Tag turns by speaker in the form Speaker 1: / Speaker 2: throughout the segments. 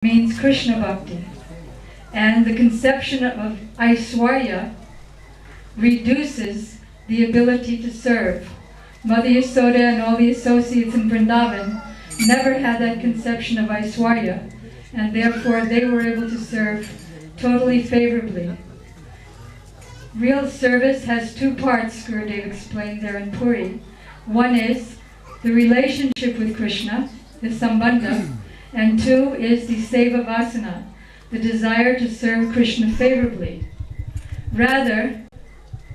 Speaker 1: means Krishna Bhakti. And the conception of Aishwarya reduces the ability to serve. Mother Yasoda and all the associates in Vrindavan never had that conception of Aishwarya, and therefore they were able to serve totally favorably. Real service has two parts, Gurudev explained there in Puri. One is the relationship with Krishna, the Sambandha, and two is the Seva Vasana, the desire to serve Krishna favorably.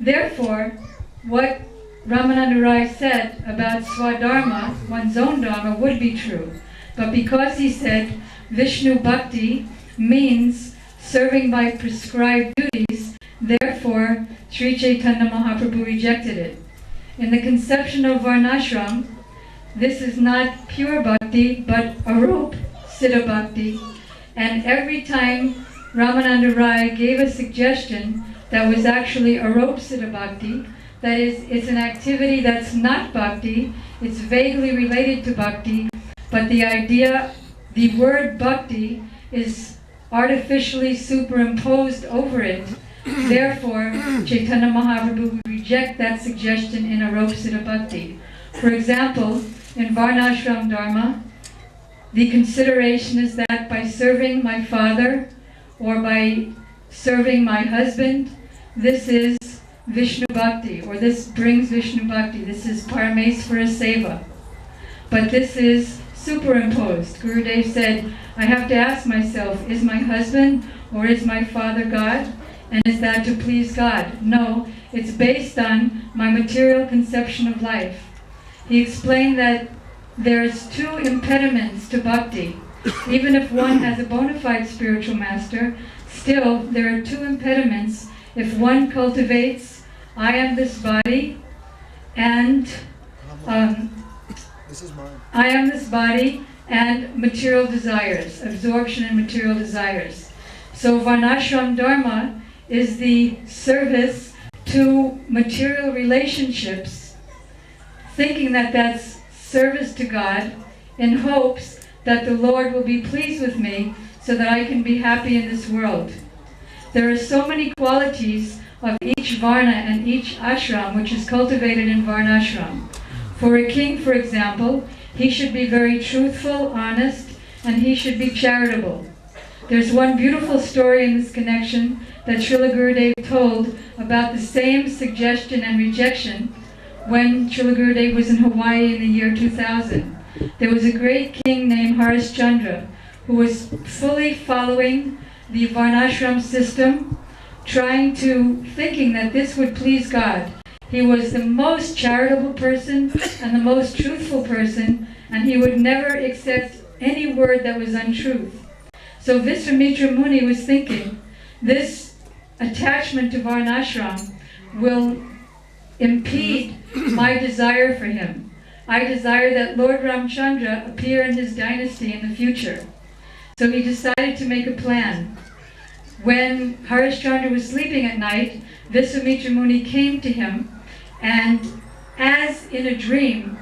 Speaker 1: Therefore, what Ramananda Raya said about Swadharma, one's own Dharma, would be true. But because he said Vishnu Bhakti means serving by prescribed duties, therefore Sri Chaitanya Mahaprabhu rejected it. In the conception of Varnashram, this is not pure bhakti, but arup siddha bhakti. And every time Ramananda Raya gave a suggestion that was actually arup siddha bhakti, that is, it's an activity that's not bhakti, it's vaguely related to bhakti, but the word bhakti is artificially superimposed over it. Therefore, Chaitanya Mahaprabhu would reject that suggestion in arup siddha bhakti. For example, in Varnashram Dharma, the consideration is that by serving my father or by serving my husband, this is Vishnu Bhakti, or this brings Vishnu Bhakti. This is Paramesvara Seva. But this is superimposed. Gurudev said, I have to ask myself, is my husband or is my father God? And is that to please God? No, it's based on my material conception of life. He explained that there's two impediments to bhakti. Even if one has a bona fide spiritual master, still there are two impediments if one cultivates I am this body and I am this body and material desires, absorption and material desires. So Varnashram Dharma is the service to material relationships, thinking that that's service to God in hopes that the Lord will be pleased with me so that I can be happy in this world. There are so many qualities of each Varna and each ashram which is cultivated in Varnashram. For a king, for example, he should be very truthful, honest, and he should be charitable. There's one beautiful story in this connection that Srila Gurudev told about the same suggestion and rejection when Srila Gurudev was in Hawaii in the year 2000. There was a great king named Harishchandra who was fully following the Varnashram system, thinking that this would please God. He was the most charitable person and the most truthful person, and he would never accept any word that was untruth. So Visvamitra Muni was thinking, this attachment to Varnashram will impede my desire for him. I desire that Lord Ramchandra appear in his dynasty in the future. So he decided to make a plan. When Harishchandra was sleeping at night, Visvamitra Muni came to him, and as in a dream,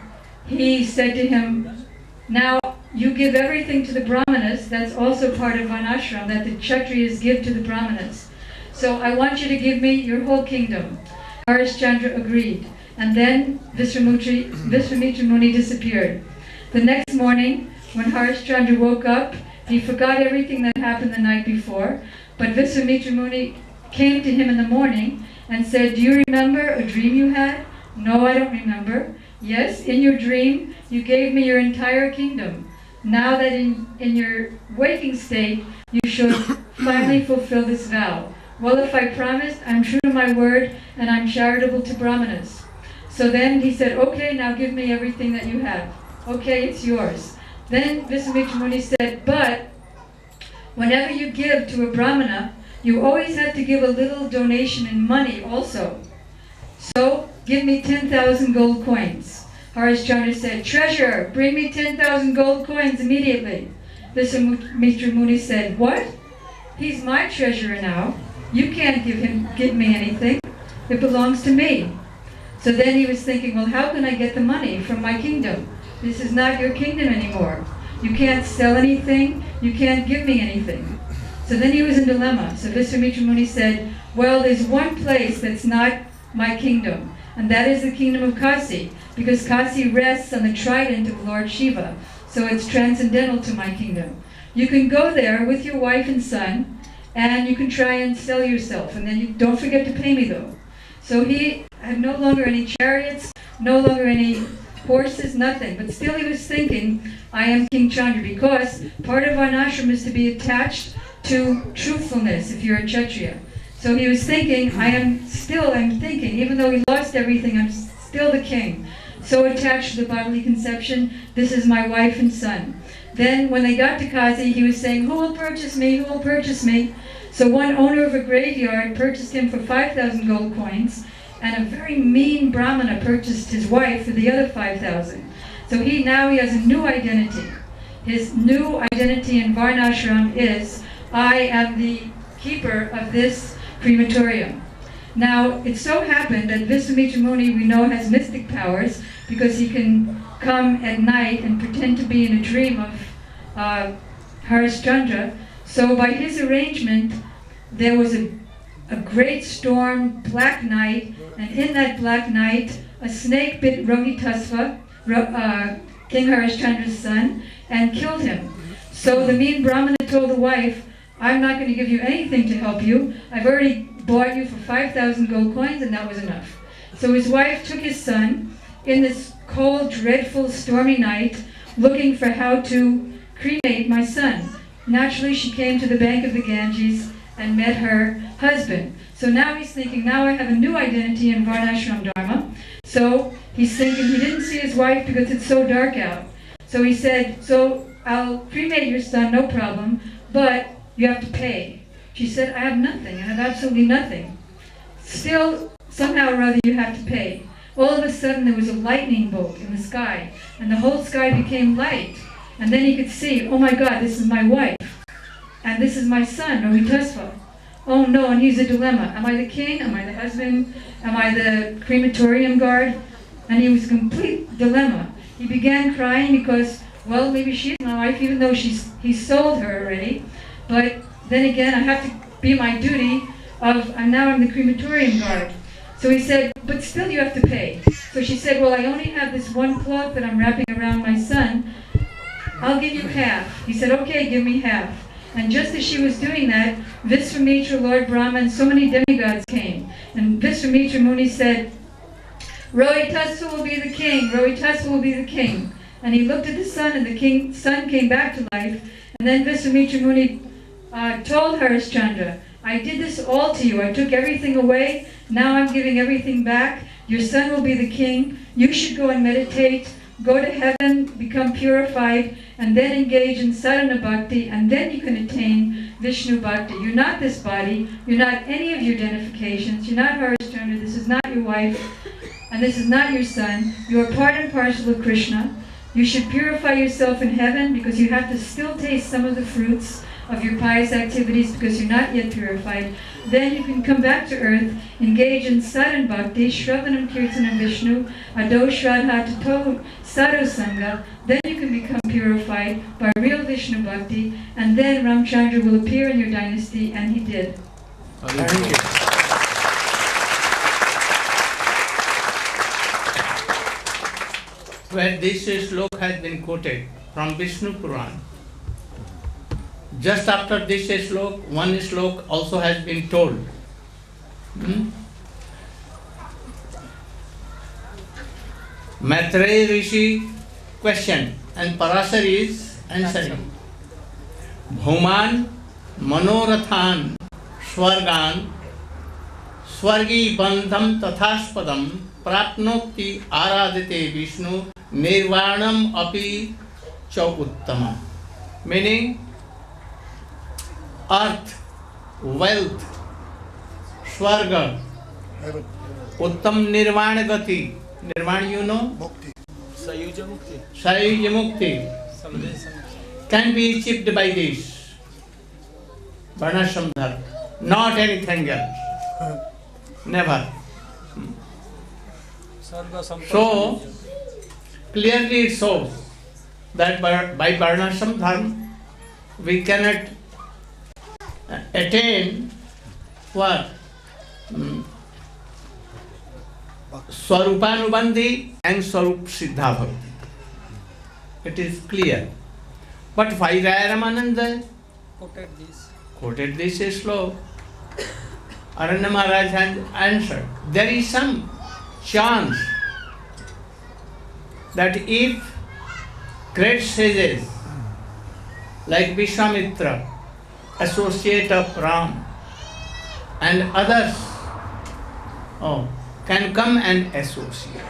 Speaker 1: he said to him, now you give everything to the Brahmanas, that's also part of Varnashram, that the Kshatriyas give to the Brahmanas. So I want you to give me your whole kingdom. Harishchandra agreed. And then Visvamitra Muni disappeared. The next morning, when Harishchandra woke up, he forgot everything that happened the night before. But Visvamitra Muni came to him in the morning and said, do you remember a dream you had? No, I don't remember. Yes, in your dream, you gave me your entire kingdom. Now that in your waking state, you should finally fulfill this vow. Well, if I promised, I'm true to my word, and I'm charitable to Brahmanas. So then he said, okay, now give me everything that you have. Okay, it's yours. Then Visvamitra Muni said, but whenever you give to a Brahmana, you always have to give a little donation in money also. So give me 10,000 gold coins. Harishchandra said, treasurer, bring me 10,000 gold coins immediately. Visvamitra Muni said, what? He's my treasurer now. You can't give me anything. It belongs to me. So then he was thinking, well, how can I get the money from my kingdom? This is not your kingdom anymore. You can't sell anything. You can't give me anything. So then he was in dilemma. So Visvamitra Muni said, well, there's one place that's not my kingdom, and that is the kingdom of Kasi, because Kasi rests on the trident of Lord Shiva, so it's transcendental to my kingdom. You can go there with your wife and son, and you can try and sell yourself, and then you don't forget to pay me though. So he had no longer any chariots, no longer any horses, nothing, but still he was thinking, I am King Chandra, because part of Varnashram is to be attached to truthfulness if you're a Kshatriya. So he was thinking, I'm thinking, even though he lost everything, I'm still the king. So attached to the bodily conception, this is my wife and son. Then when they got to Kasi, he was saying, who will purchase me? Who will purchase me? So one owner of a graveyard purchased him for 5,000 gold coins, and a very mean Brahmana purchased his wife for the other 5,000. So now he has a new identity. His new identity in Varnashram is, I am the keeper of this crematorium. Now, it so happened that Visvamitra Muni, we know, has mystic powers because he can come at night and pretend to be in a dream of Harishchandra. So by his arrangement, there was a great storm, black night, and in that black night, a snake bit Rohitasva, King Harishchandra's son, and killed him. So the mean Brahmana told the wife, I'm not going to give you anything to help you. I've already bought you for 5,000 gold coins, and that was enough. So his wife took his son in this cold, dreadful, stormy night, looking for how to cremate my son. Naturally, she came to the bank of the Ganges and met her husband. So now he's thinking, now I have a new identity in Varnashram Dharma. So he's thinking, he didn't see his wife because it's so dark out. So he said, so I'll cremate your son, no problem, but you have to pay. She said, I have nothing. I have absolutely nothing. Still, somehow or other, you have to pay. All of a sudden, there was a lightning bolt in the sky, and the whole sky became light. And then he could see, oh my God, this is my wife, and this is my son, Rohitasva. Oh no, and he's a dilemma. Am I the king? Am I the husband? Am I the crematorium guard? And he was a complete dilemma. He began crying because, well, maybe she's my wife, even though he sold her already. But then again, I have to be my duty of, now I'm the crematorium guard. So he said, but still you have to pay. So she said, well, I only have this one cloth that I'm wrapping around my son. I'll give you half. He said, okay, give me half. And just as she was doing that, Visvamitra, Lord Brahma, and so many demigods came. And Visvamitra Muni said, Rohitasva will be the king, Rohitasva will be the king. And he looked at the sun, and the sun came back to life. And then Visvamitra Muni told Harishchandra, I did this all to you. I took everything away. Now I'm giving everything back. Your son will be the king. You should go and meditate, go to heaven, become purified, and then engage in sadhana bhakti, and then you can attain Vishnu bhakti. You're not this body. You're not any of your identifications. You're not Harishchandra. This is not your wife, and this is not your son. You are part and parcel of Krishna. You should purify yourself in heaven because you have to still taste some of the fruits of your pious activities because you're not yet purified. Then you can come back to earth, engage in sadhana bhakti, shravanam kirtanam Vishnu, ado shraddha tato sadhu sangha. Then you can become purified by real Vishnu bhakti, and then Ramchandra will appear in your dynasty, and he did.
Speaker 2: Thank you. Where this slok has been quoted from Vishnu Puran. Just after this slok, one slok also has been told. Maitreya Rishi questioned and Parasar is answering. Bhuman manorathan swargan swargi bandham tathaspadam prapnokti aradite Vishnu nirvanam api chauttama. Meaning, earth, wealth, swarga, uttam nirvana gati. Nirvana, you know?
Speaker 3: Mukti.
Speaker 2: Sayuja mukti can be achieved by this Varnashram Dharma, not anything else. Never. So, clearly it shows that by Varnashram Dharma we cannot attain what? Swarupanubandhi and Swarup Siddha Bhakti. It is clear. But why Raya Ramananda quoted this sloka? Aranya Maharaj had answered. There is some chance that if great sages like Vishwamitra, associate of Ram, and others can come and associate.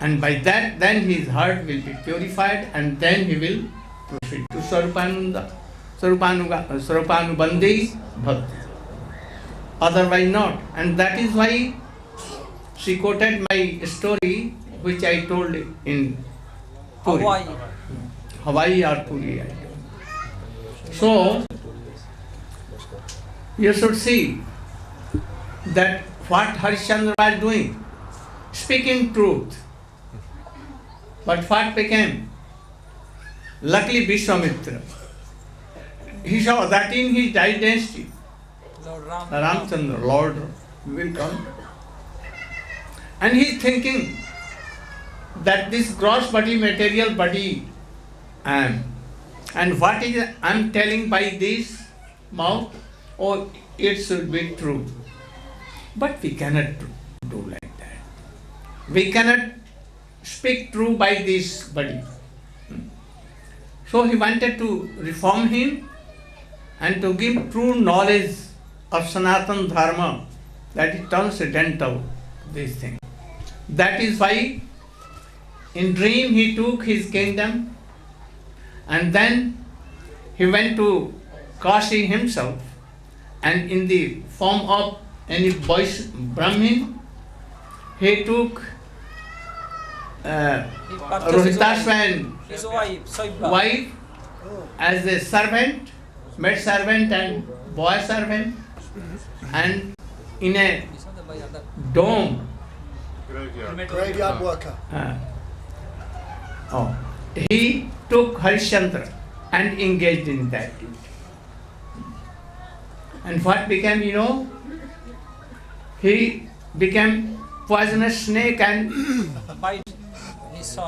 Speaker 2: And by that, then his heart will be purified and then he will proceed to Swarupanubandhi Bhakti. Otherwise not. And that is why she quoted my story which I told in Puri. Hawaii or Puri, I told. So, you should see that what Harishchandra was doing, speaking truth. But what became? Luckily Vishwamitra, he saw that in his dynasty, Ramchandra, Lord will come. And he is thinking that this gross body, material body, and what is I am telling by this mouth, it should be true. But we cannot do like that. We cannot speak true by this body. So he wanted to reform him and to give true knowledge of Sanatana Dharma, that is transcendental, this thing. That is why in dream he took his kingdom and then he went to Kashi himself, and in the form of any Brahmin, he took Rohitaswa's wife as a servant, maid servant and boy servant, and in a dome,
Speaker 3: graveyard worker.
Speaker 2: He took Harishchandra and engaged in that. And what became, he became poisonous snake and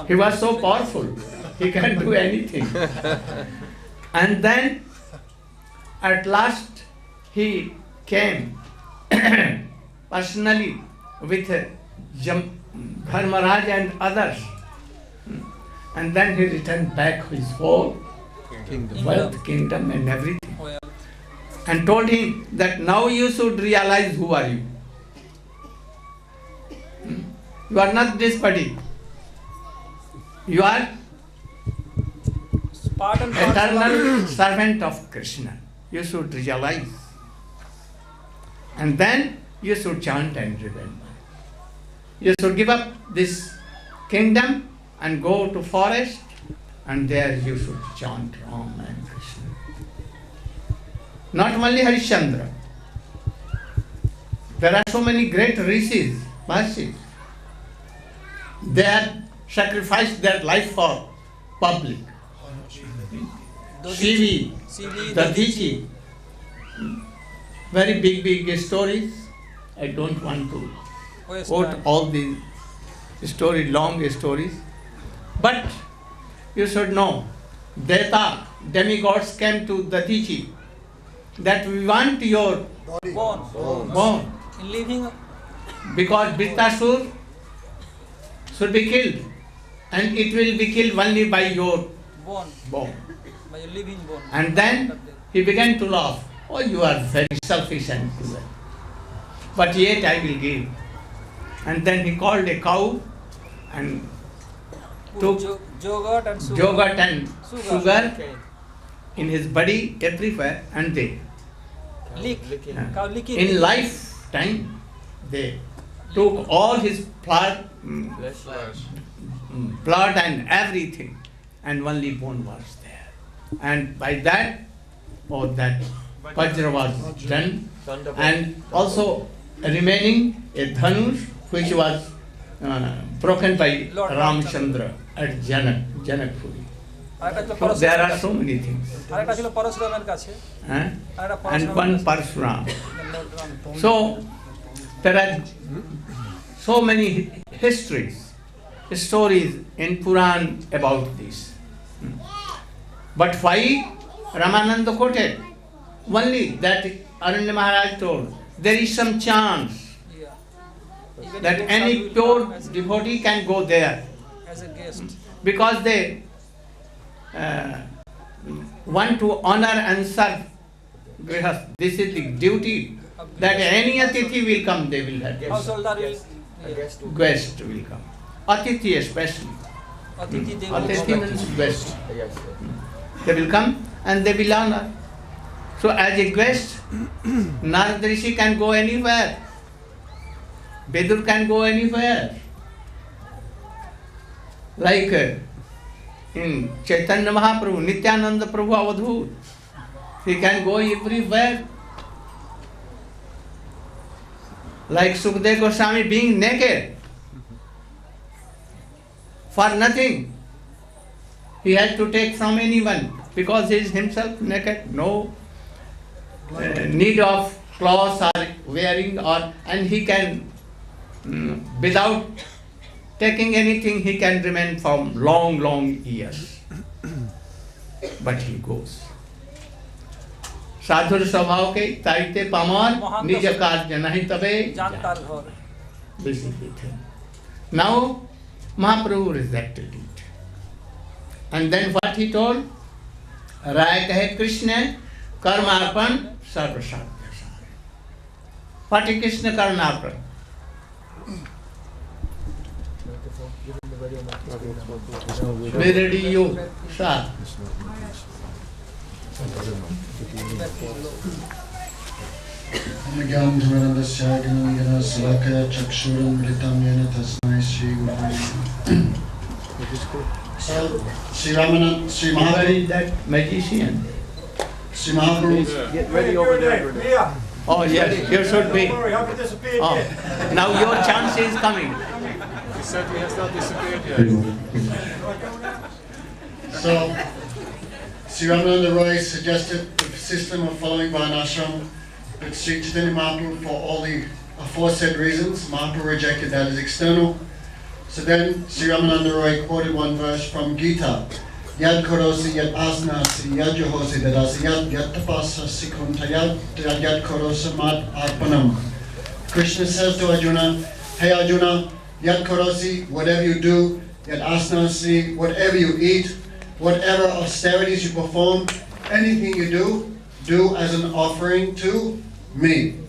Speaker 2: he was so powerful, he can do anything. And then at last he came personally with Dharmaraj and others. And then he returned back his whole wealth, kingdom and everything. And told him that now you should realize who are you. You are not this body. You are eternal servant of Krishna. You should realize. And then you should chant and remember. You should give up this kingdom and go to forest, and there you should chant Ram and Krishna. Not only Harishchandra. There are so many great rishis, Mahashis. They have sacrificed their life for public. Sivi, Dadhichi, very big stories. I don't want to quote all the stories, long stories. But you should know, Deta, demigods came to Dadhichi that we want your bone.
Speaker 4: In living,
Speaker 2: because Bittasur should be killed, and it will be killed only by your bone.
Speaker 4: by a living bone.
Speaker 2: And then he began to laugh. Oh, you are very selfish and cruel. But yet I will give. And then he called a cow and took
Speaker 4: yogurt and
Speaker 2: sugar in his body everywhere, and they in lifetime they took all his blood and everything, and only bone was there. And by that, that Vajra was done, and also remaining a dhanush which was broken by Ramchandra at Janakpuri. So there are so many things.
Speaker 4: আরেকটা ছিল পরশুরামের কাছে
Speaker 2: Eh?
Speaker 4: আরেকটা
Speaker 2: And one Parshuram. So there are so many histories, stories in Puran about this. But why Ramananda quoted? Only that Aranya Maharaj told, there is some chance
Speaker 4: Even
Speaker 2: that
Speaker 4: if
Speaker 2: any
Speaker 4: sadhu will
Speaker 2: pure
Speaker 4: come
Speaker 2: devotee can go there
Speaker 4: as a guest.
Speaker 2: because they want to honor and serve Grihast. This is the duty that any Atithi will come, they will have.
Speaker 4: Householder will
Speaker 2: Guest will come. Atithi especially.
Speaker 4: Atithi they will
Speaker 2: Atithi
Speaker 4: come.
Speaker 2: means guest. They will come and they will honor. So as a guest, Narad Rishi can go anywhere. Vedur can go anywhere. Like in Chaitanya Mahaprabhu, Nityananda Prabhu Avadhut, he can go everywhere. Like Sukadeva Goswami being naked for nothing. He has to take from anyone because he is himself naked. No need of clothes or wearing, and he can without taking anything he can remain for long years. But he goes. साधुर स्वभाव के ताइते Palmer निज कार्य नहीं तबे
Speaker 4: जानतार घर.
Speaker 2: This is the thing. Now Mahaprabhu rejected it. And then what he told? Raya कहे कृष्ण कर्मार्पण सर्वसाध्य सार. What is Krishna कर्मार्पण? Video sir.
Speaker 3: So, Sri Ramananda, Sri
Speaker 2: Where
Speaker 3: Mahaprabhu,
Speaker 2: is that magician?
Speaker 3: Sri Mahaprabhu,
Speaker 5: Get ready over there.
Speaker 2: Oh yes, you should be.
Speaker 5: Sorry, haven't disappeared
Speaker 2: Oh,
Speaker 5: yet.
Speaker 2: now your chance is coming.
Speaker 5: He said he has not disappeared yet.
Speaker 3: so Sri Ramananda Roy suggested the system of following Varnashram, but Sri Chaitanya Mahaprabhu, for all the aforesaid reasons, Mahaprabhu rejected that as external. So then Sri Ramananda Roy quoted one verse from Gita. Yad korosi yad asnasi yad yohosi dadasi yad tapasa sikunta yad korosa mat arpanam. Krishna says to Arjuna, hey Arjuna, yad korosi, whatever you do, yad asnasi, whatever you eat, whatever austerities you perform, anything you do as an offering to me.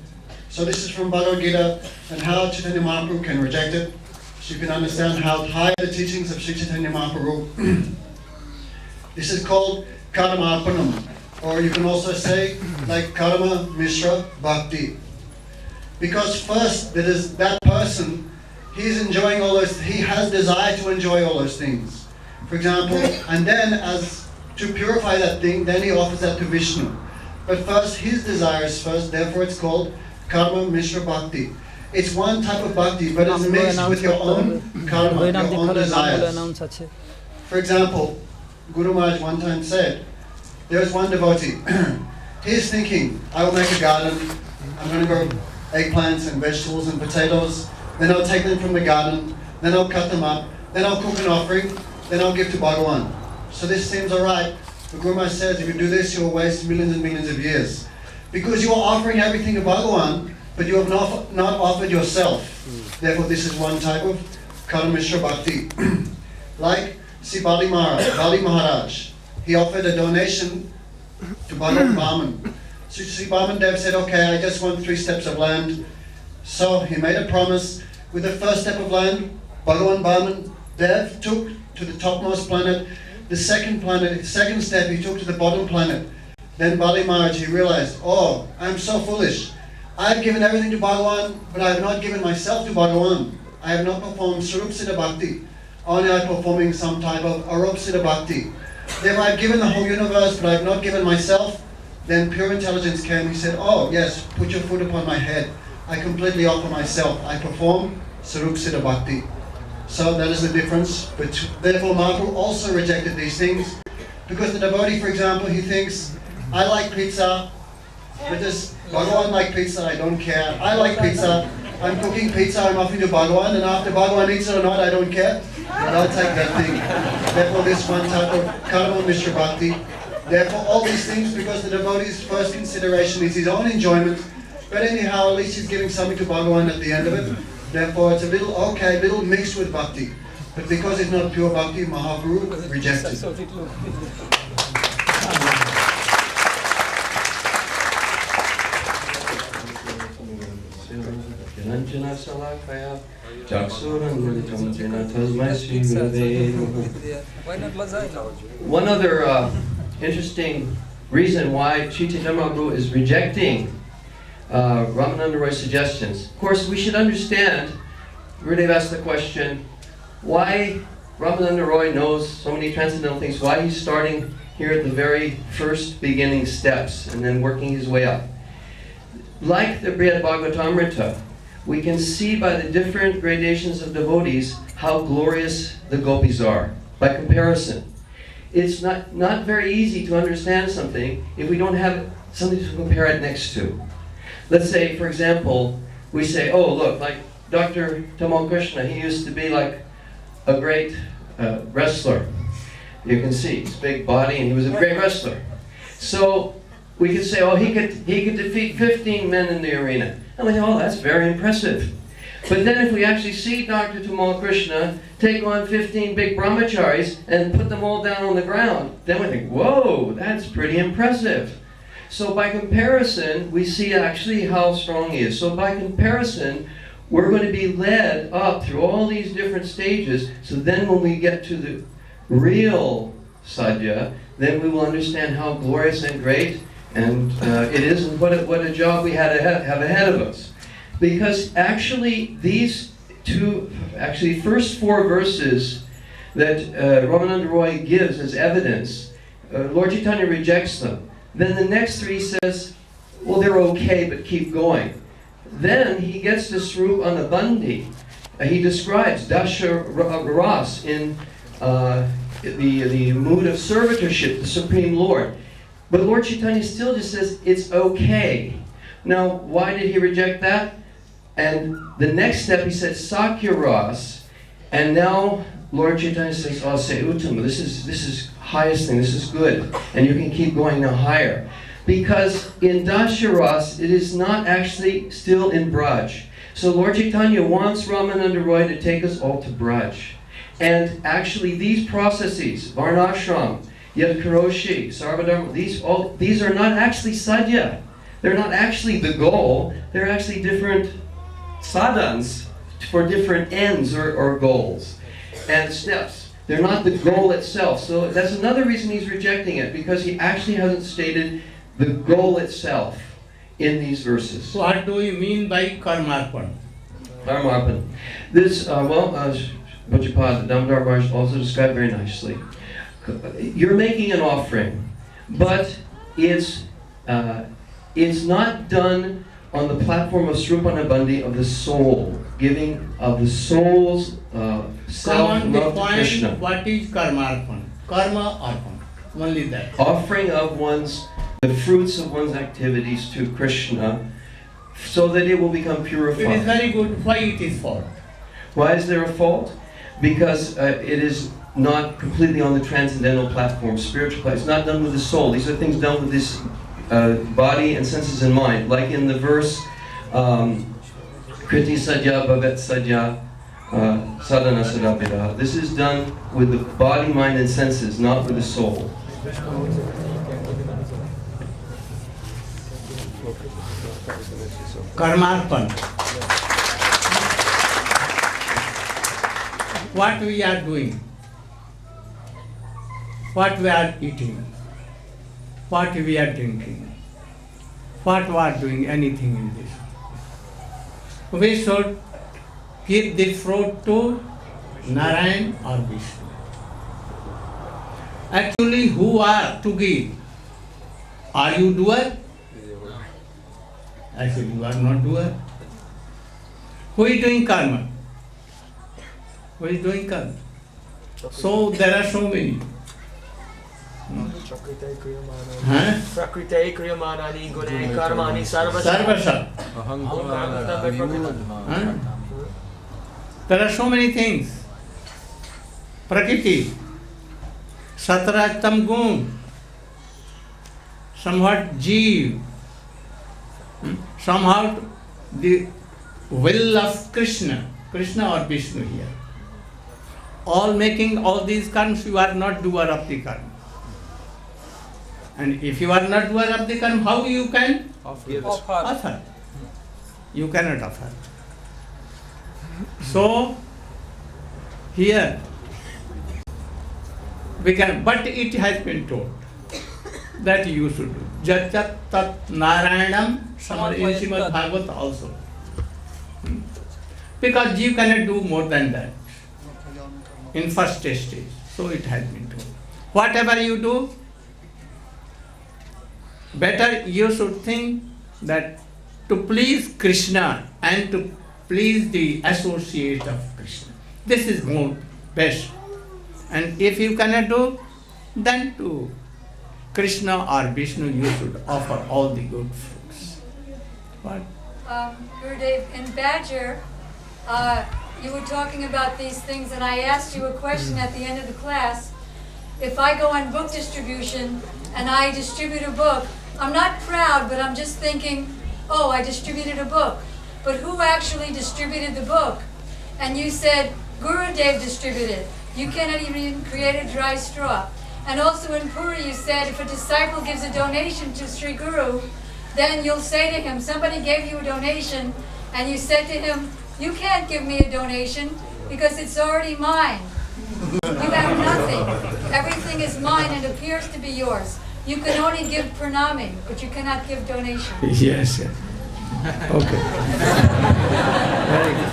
Speaker 3: So this is from Bhagavad Gita, and how Chaitanya Mahaprabhu can reject it. So you can understand how high the teachings of Sri Chaitanya Mahaprabhu. This is called Karma Arpanam, or you can also say like Karma Mishra Bhakti. Because first, that is that person, he's enjoying all those, he has desire to enjoy all those things. For example, and then as to purify that thing, then he offers that to Vishnu. But first, his desire is first, therefore it's called Karma Mishra Bhakti. It's one type of bhakti, but it's mixed with your own karma, your own desires. For example, Guru Maharaj one time said, there was one devotee, he's thinking, I will make a garden, I'm going to grow eggplants and vegetables and potatoes, then I'll take them from the garden, then I'll cut them up, then I'll cook an offering, then I'll give to Bhagawan. So this seems alright, but Guru Maharaj says, if you do this, you'll waste millions and millions of years. Because you are offering everything to Bhagawan, but you have not offered yourself. Therefore, this is one type of Karma Mishra Bhakti. Like see Bali Maharaj, he offered a donation to Bhagavan Brahman. So Sri Brahman Dev said, okay, I just want 3 steps of land. So he made a promise. With the first step of land, Bhagavan Brahman Dev took to the topmost planet. The second step he took to the bottom planet. Then Bali Maharaj, he realized, oh, I'm so foolish. I've given everything to Bhagavan, but I have not given myself to Bhagavan. I have not performed Swarup Siddha Bhakti. Only I'm performing some type of Arup Siddha Bhakti. Therefore I've given the whole universe, but I've not given myself. Then pure intelligence came. He said, oh yes, put your foot upon my head. I completely offer myself. I perform Swarup Siddha Bhakti. So that is the difference. But therefore Mahaprabhu also rejected these things. Because the devotee, for example, he thinks, I like pizza, but does Bhagawan like pizza? I don't care. I like pizza. I'm cooking pizza, I'm offering to Bhagawan, and after Bhagawan eats it or not, I don't care. But I'll take that thing. Therefore, this one type of karma Mishra Bhakti. Therefore, all these things, because the devotee's first consideration is his own enjoyment, but anyhow, at least he's giving something to Bhagawan at the end of it. Therefore, it's a little okay, a little mixed with bhakti. But because it's not pure bhakti, Mahaprabhu rejects it.
Speaker 4: Why not lasagna?
Speaker 6: One other interesting reason why Chaitanya Mahaprabhu is rejecting Ramananda Roy's suggestions. Of course, we should understand, Gurudev asked the question, why Ramananda Roy knows so many transcendental things, why he's starting here at the very first beginning steps and then working his way up. Like the Brihad Bhagavatamrita, we can see by the different gradations of devotees how glorious the gopis are, by comparison. It's not very easy to understand something if we don't have something to compare it next to. Let's say, for example, we say, oh, look, like Dr. Tamal Krishna, he used to be like a great wrestler. You can see his big body, and he was a great wrestler. So we could say, oh, he could defeat 15 men in the arena. And we think, oh, that's very impressive. But then if we actually see Dr. Tamal Krishna take on 15 big brahmacharis and put them all down on the ground, then we think, whoa, that's pretty impressive. So by comparison, we see actually how strong he is. So by comparison, we're going to be led up through all these different stages. So then when we get to the real sadhya, then we will understand how glorious and great and it is, and what a job we have ahead of us. Because actually these first four verses that Ramananda Roy gives as evidence, Lord Chaitanya rejects them. Then the next three says, well, they're okay, but keep going. Then he gets to Srupa Anabandi. He describes Dasha Ras in the mood of servitorship, the Supreme Lord. But Lord Chaitanya still just says, it's okay. Now, why did he reject that? And the next step, he said, Sakya Ras. And now Lord Chaitanya says, oh, say Uttama, this is highest thing, this is good. And you can keep going now higher. Because in Dasharas, it is not actually still in Braj. So Lord Chaitanya wants Ramananda Roy to take us all to Braj. And actually these processes, Varnashram, Yad Karoshi, Sarvadharma, these are not actually sadhya. They're not actually the goal. They're actually different sadhans for different ends or goals and steps. They're not the goal itself. So that's another reason he's rejecting it, because he actually hasn't stated the goal itself in these verses.
Speaker 2: What do you mean by karmarpan?
Speaker 6: Karmarpan. This, Bhajapad, Damodar Maharaj also described very nicely. You're making an offering, but it's not done on the platform of Srupanabandi of the soul, giving of the soul's self-love to Krishna.
Speaker 2: What is karmarpan? Karma arpan. Only that.
Speaker 6: Offering of the fruits of one's activities to Krishna, so that it will become purified.
Speaker 2: It is very good. Why it is fault?
Speaker 6: Why is there a fault? Because it is not completely on the transcendental platform, spiritual platform. It's not done with the soul. These are things done with this body and senses and mind. Like in the verse, Kriti Sadhya Bhavet Sadhya Sadhana Sadapida. This is done with the body, mind, and senses, not with the soul.
Speaker 2: Karmarpan. What we are doing, what we are eating, what we are drinking, what we are doing, anything in this. We should give this fruit to Narayan or Vishnu. Actually, who are to give? Are you doer? I said, you are not doer. Who is doing karma? Who is doing karma? So there are so many. Huh?
Speaker 5: Prakrite kriyamanani gune karmani sarvasa.
Speaker 2: Sarvasa. Huh? There are so many things. Prakriti, Sataratam Gun, somewhat Jeev, somehow the will of Krishna or Vishnu here. All making all these karmas, you are not doer of the karma. And if you are not doer of the karma, how you can offer? You cannot offer. So, here, we can, but it has been told that you should do. Jachat tat Narayanam Samad in Srimad Bhagavad also. Because you cannot do more than that in first stage. So it has been told. Whatever you do, better you should think that to please Krishna and to please the associate of Krishna. This is more best. And if you cannot do, then to Krishna or Vishnu you should offer all the good fruits. What?
Speaker 1: Gurudev, in Badger, you were talking about these things, and I asked you a question at the end of the class. If I go on book distribution and I distribute a book, I'm not proud, but I'm just thinking, oh, I distributed a book. But who actually distributed the book? And you said, Gurudev distributed. You cannot even create a dry straw. And also in Puri you said, if a disciple gives a donation to Sri Guru, then you'll say to him, somebody gave you a donation, and you said to him, you can't give me a donation because it's already mine. You have nothing. Everything is mine and appears to be yours. You can only give pranami, but you cannot give donation.
Speaker 2: Yes, yes. Okay. Very good.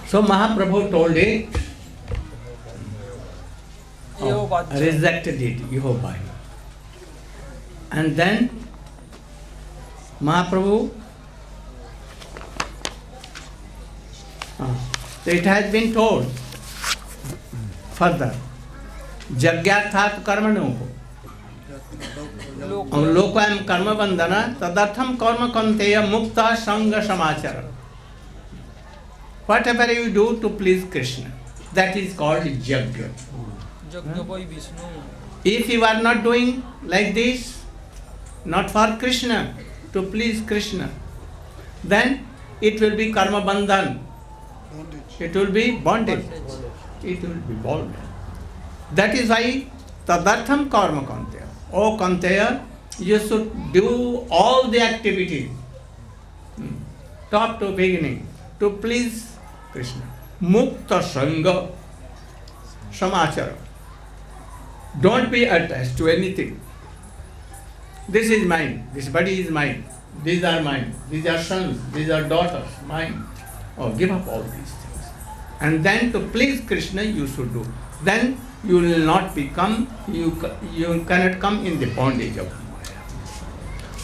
Speaker 2: So Mahaprabhu told it, rejected it, Yehovah. And then Mahaprabhu, it has been told further, Jagyathat karmano lokayam karma bandhana tadartham karma kanteya mukta sangha samachara. Whatever you do to please Krishna, that is called Jagya. If you are not doing like this, not for Krishna, to please Krishna, then it will be karma bandhan. It will be bondage. It will be bondage. That is why tadartham karma kanteya. Oh kanteya, you should do all the activities, top to beginning, to please Krishna. Mukta sangha samachara. Don't be attached to anything. This is mine, this body is mine, these are mine, these are sons, these are daughters, mine. Oh, give up all these things. And then to please Krishna you should do. Then you will not become, you cannot come in the bondage of Maya.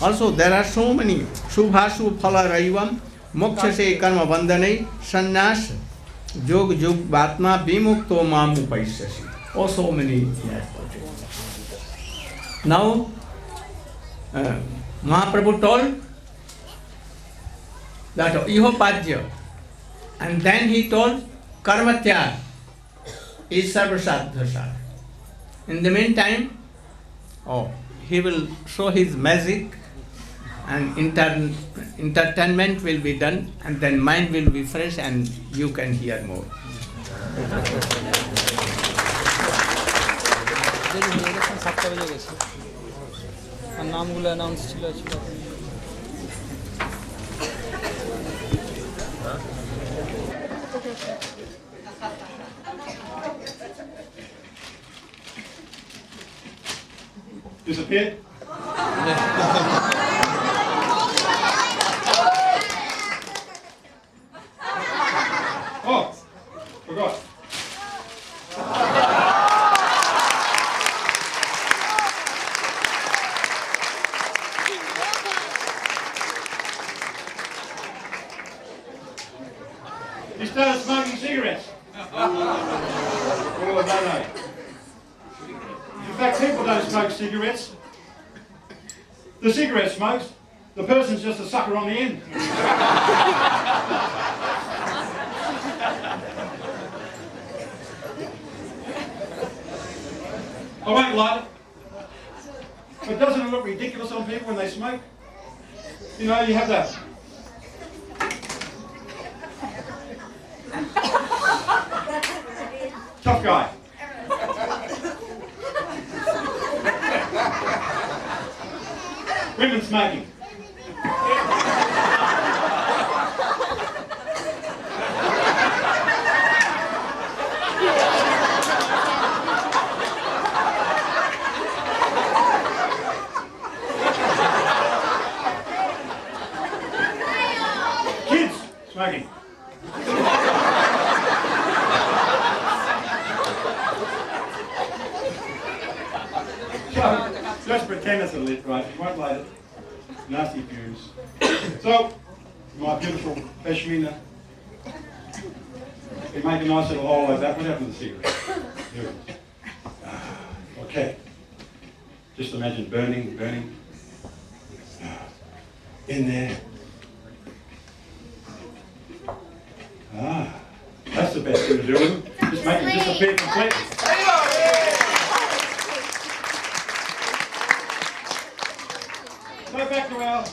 Speaker 2: Also there are so many Shubhasu Phala Raivam Moksha Se Karma Bandhanai Sannyas Jog Jog Bhatma Vimukto Mamu Paisasi. Oh, so many. Now Mahaprabhu told that Ihopadya, and then he told Karmatyag is Sarvasadhasar. In the meantime, he will show his magic and entertainment will be done, and then mind will be fresh and you can hear more.
Speaker 4: নামগুলো announce ছিল
Speaker 5: Disappeared? Oh, forgot. He started smoking cigarettes. Oh, no. fact, people don't smoke cigarettes. The cigarette smokes, the person's just a sucker on the end. I won't light it. But doesn't it look ridiculous on people when they smoke? You know, you have that. Tough guy. Women smoking. Kids smoking. So, just pretend it's a lit, right? You won't light it. Nasty fumes. So, my beautiful pashmina. We make a nice little hole like that. What happened to the cigarette? There it is. Okay. Just imagine burning. In there. That's the best thing to do with them. Just make them disappear completely. So back to our...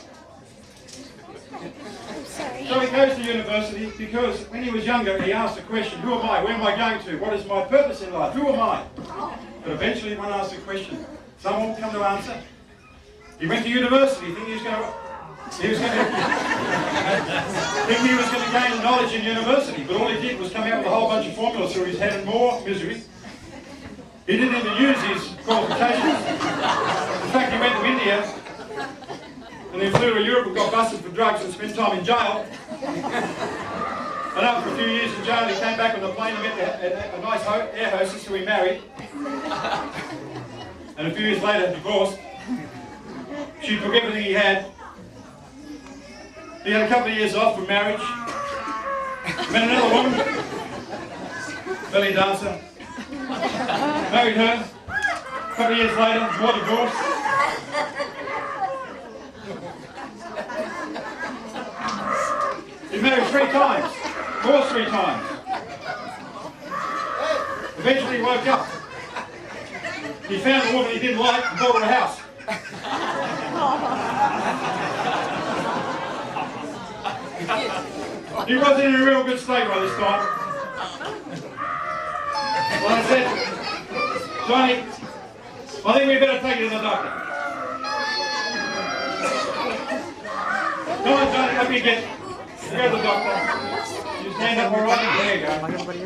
Speaker 5: So he goes to university because when he was younger he asked the question, who am I? Where am I going to? What is my purpose in life? Who am I? But eventually one asked the question, someone will come to answer. He went to university thinking he was going to gain knowledge in university, but all he did was come out with a whole bunch of formulas through his head and more misery. He didn't even use his qualifications. In fact, he went to India and then flew to Europe and got busted for drugs and spent time in jail. And after a few years in jail, he came back on the plane and met a nice air hostess who he married. And a few years later, divorced. She took everything he had. He had a couple of years off from marriage. Met another woman, belly dancer. Married her. A couple of years later, more divorce. He married 3 times. Divorced 3 times. Eventually he woke up. He found a woman he didn't like and bought her a house. He wasn't in a real good state by this time. Well, I said, Johnny, I think we better take you to the doctor. Come on, Johnny, let me get you. Go to the doctor. You stand up all right? There you go.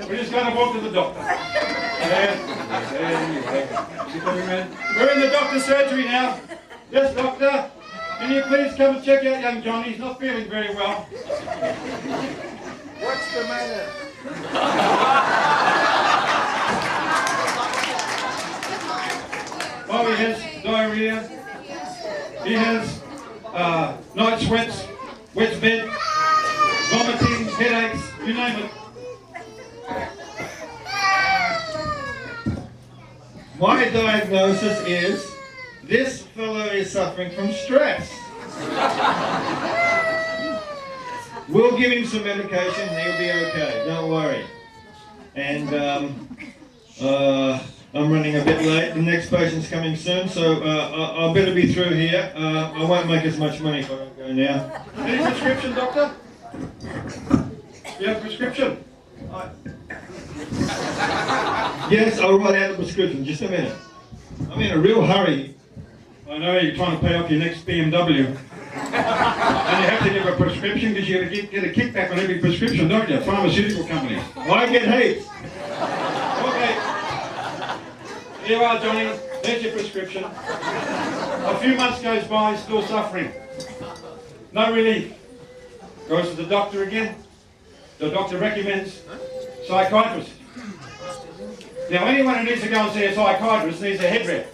Speaker 5: We're just going to walk to the doctor. There you go. We're in the doctor's surgery now. Yes, doctor. Can you please come and check out young Johnny? He's not feeling very well.
Speaker 7: What's the matter?
Speaker 5: Oh, he has diarrhea. He has night sweats, wet bed, vomiting, headaches, you name it.
Speaker 7: My diagnosis is this fellow is suffering from stress. We'll give him some medication, he'll be okay, don't worry. And I'm running a bit late, the next patient's coming soon, so I better be through here. I won't make as much money if I don't go now.
Speaker 5: Any prescription, doctor? You have a prescription?
Speaker 7: Yes, I'll write out the prescription, just a minute. I'm in a real hurry.
Speaker 5: I know you're trying to pay off your next BMW. And you have to give a prescription because you get a kickback on every prescription, don't you? Pharmaceutical companies.
Speaker 7: I get heaps.
Speaker 5: Okay. Here you are, Johnny. There's your prescription. A few months goes by, still suffering. No relief. Goes to the doctor again. The doctor recommends psychiatrist. Now, anyone who needs to go and see a psychiatrist needs a head rep.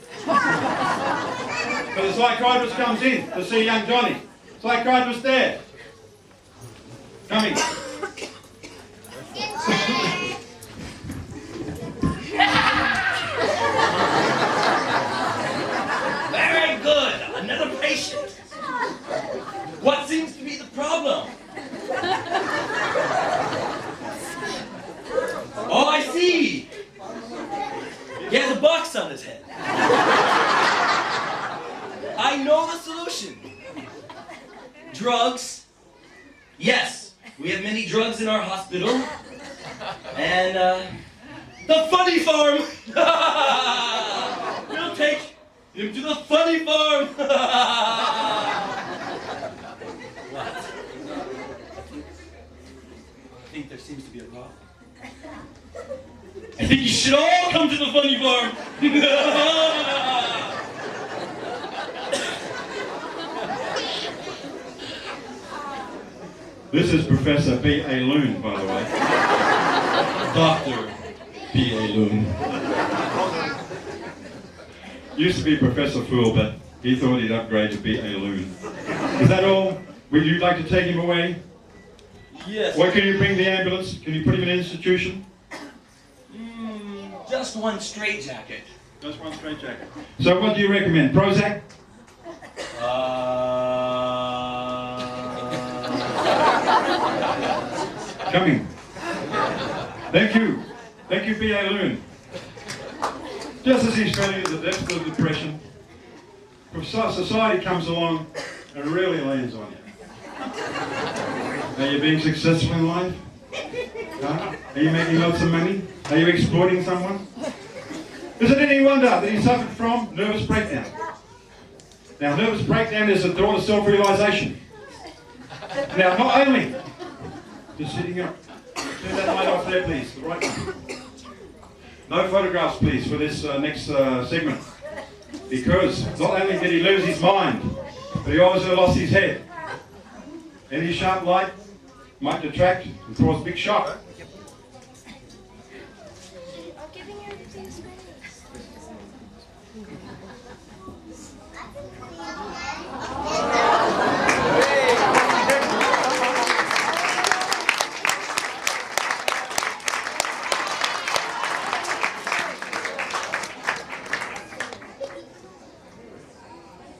Speaker 5: But the psychiatrist comes in to see young Johnny. Psychiatrist there. Coming.
Speaker 8: patient. What seems to be the problem? Oh, I see. He has a box on his head. I know the solution. Drugs. Yes, we have many drugs in our hospital. And, the funny farm! We'll take him to the funny farm! What? I think there seems to be a problem. I think you should all come to the funny farm!
Speaker 5: This is Professor B.A. Loon, by the way. Dr. B.A. Loon. Used to be Professor Fool, but he thought he'd upgrade to B.A. Loon. Is that all? Would you like to take him away?
Speaker 8: Yes.
Speaker 5: Or can you bring the ambulance? Can you put him in an institution?
Speaker 8: Just one straitjacket.
Speaker 5: Just one straitjacket. So what do you recommend? Prozac? Coming. Thank you. Thank you, B.A. Loon. Just as he's feeling at the depths of depression, society comes along and really lands on you. Are you being successful in life? Huh? Are you making lots of money? Are you exploiting someone? Is it any wonder that he suffered from nervous breakdown? Now, nervous breakdown is a door to self-realization. Now, not only just sitting up. Turn that light off there, please. The right one. No photographs, please, for this next segment. Because not only did he lose his mind, but he also lost his head. Any sharp light might detract and cause big shock.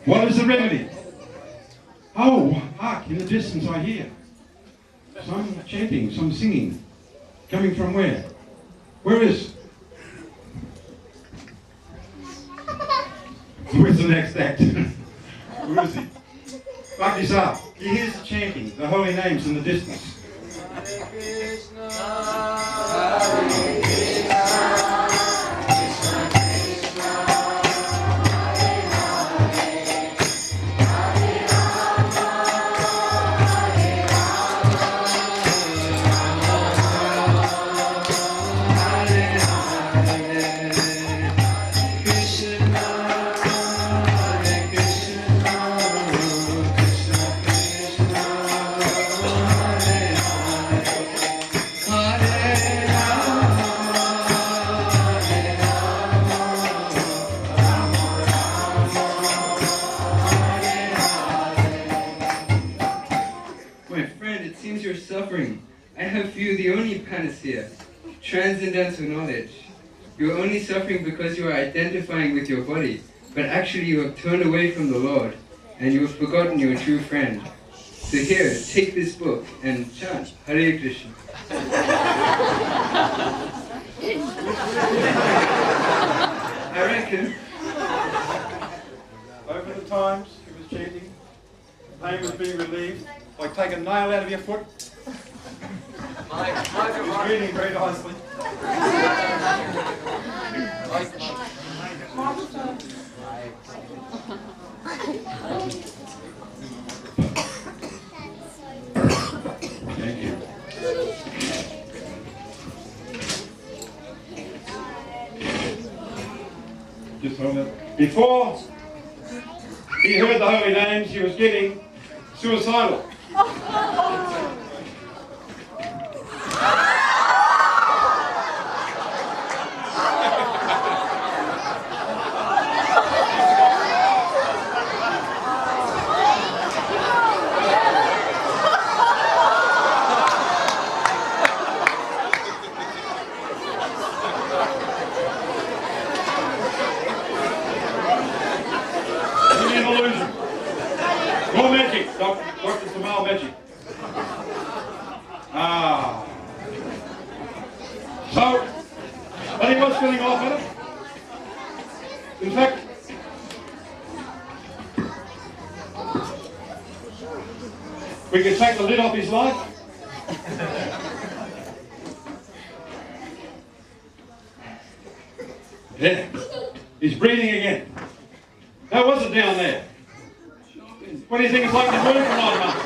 Speaker 5: What is the remedy? Oh, hark, in the distance I hear some chanting, some singing. Coming from where? Where is? Where's the next act? Who is he? Bhakti Sahib, he hears the chanting, the holy names in the distance. Hare Krishna, Hare Krishna.
Speaker 9: I have for you the only panacea, transcendental knowledge. You are only suffering because you are identifying with your body, but actually you have turned away from the Lord, and you have forgotten your true friend. So here, take this book and chant Hare Krishna. I reckon.
Speaker 5: Over the times he was chanting, the pain was being relieved. Like take a nail out of your foot. He's reading very nicely. Thank you. Just hold it. Before he heard the holy names, he was getting suicidal. Illusion. More magic, Dr. Tamal magic. Ah. So, but he was feeling off at it. In fact, we could take the lid off his life. Yeah, he's breathing again. How was it down there? What do you think it's like to move for 9 months?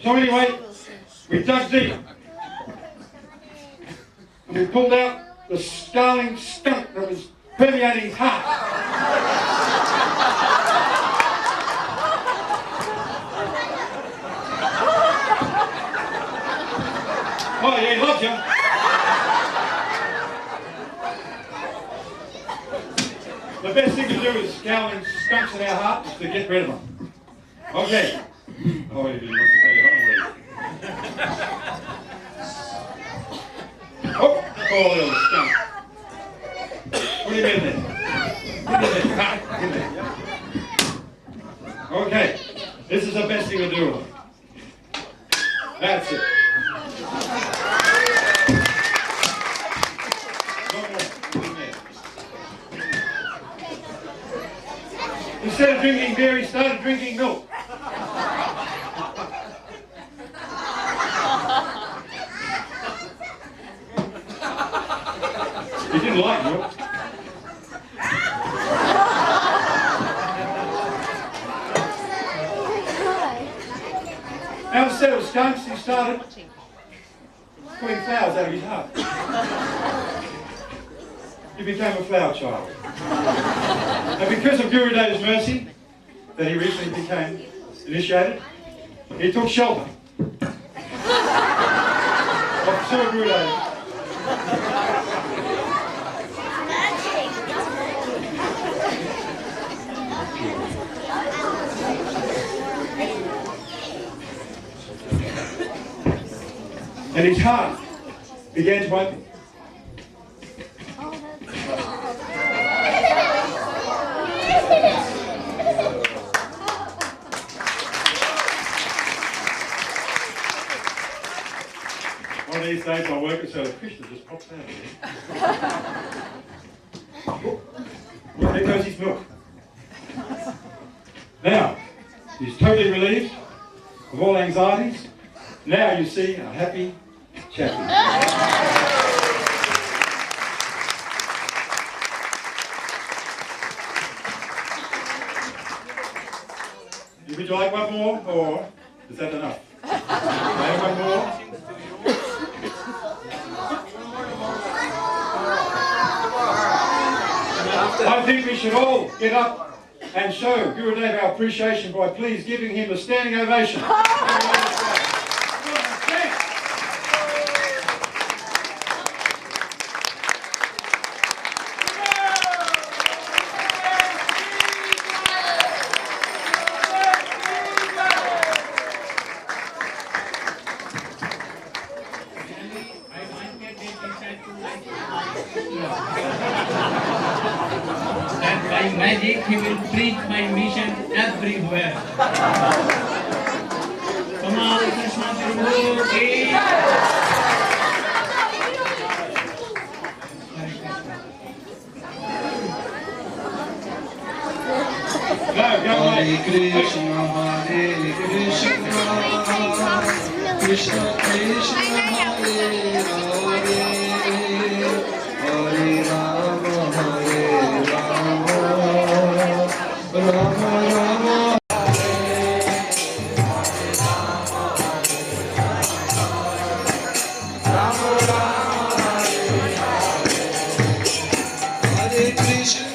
Speaker 5: So anyway, we dug deep. And we pulled out the snarling skunk that was permeating his heart. Oh yeah, he loves you. The best thing to do is scowling skunks in our heart is to get rid of them. Okay. Oh, he wants to say it already. Oh, poor little skunk. What do you mean there? Get in there. Okay. This is the best thing to do with them. That's it. Instead of drinking beer, he started drinking milk. He didn't like milk. Now instead of skunks, he started putting flowers out of his heart. He became a flower child. And because of Guru Dev's mercy, that he recently became initiated, he took shelter of Sir Guru Dev. And his heart began to open. One of these days I'll work it so the Krishna just pops out of there. Oh, there goes his milk. Now, he's totally relieved of all anxieties. Now you see a happy chappy. Would you like one more, or is that enough? One more? I think we should all get up and show Guru Dev our appreciation by please giving him a standing ovation.
Speaker 10: That by magic he will preach my mission everywhere. Come on, Krishna Prabhu ki.
Speaker 11: Hare Krishna, Krishna Krishna, Hare Hare, Hare Rama, Rama Rama. Hare Krishna.